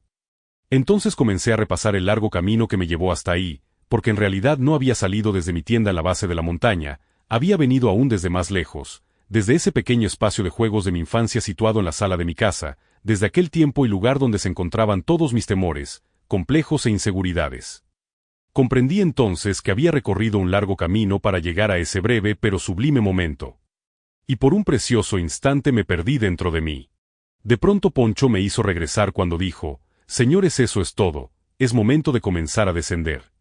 Entonces comencé a repasar el largo camino que me llevó hasta ahí, porque en realidad no había salido desde mi tienda en la base de la montaña, había venido aún desde más lejos, desde ese pequeño espacio de juegos de mi infancia situado en la sala de mi casa, desde aquel tiempo y lugar donde se encontraban todos mis temores, complejos e inseguridades. Comprendí entonces que había recorrido un largo camino para llegar a ese breve pero sublime momento. Y por un precioso instante me perdí dentro de mí. De pronto Poncho me hizo regresar cuando dijo: «Señores, eso es todo, es momento de comenzar a descender».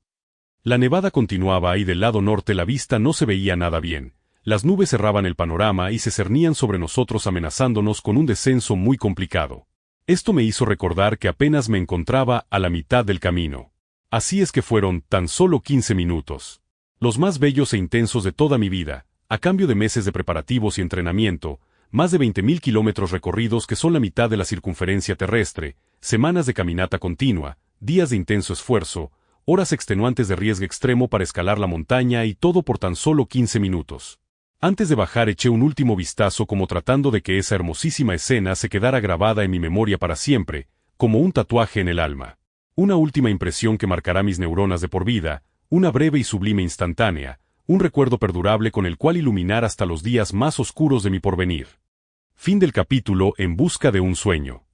La nevada continuaba y del lado norte la vista no se veía nada bien, las nubes cerraban el panorama y se cernían sobre nosotros amenazándonos con un descenso muy complicado. Esto me hizo recordar que apenas me encontraba a la mitad del camino. Así es que fueron tan solo 15 minutos. Los más bellos e intensos de toda mi vida, a cambio de meses de preparativos y entrenamiento, más de 20.000 kilómetros recorridos que son la mitad de la circunferencia terrestre, semanas de caminata continua, días de intenso esfuerzo, horas extenuantes de riesgo extremo para escalar la montaña y todo por tan solo 15 minutos. Antes de bajar eché un último vistazo como tratando de que esa hermosísima escena se quedara grabada en mi memoria para siempre, como un tatuaje en el alma. Una última impresión que marcará mis neuronas de por vida, una breve y sublime instantánea, un recuerdo perdurable con el cual iluminar hasta los días más oscuros de mi porvenir. Fin del capítulo En busca de un sueño.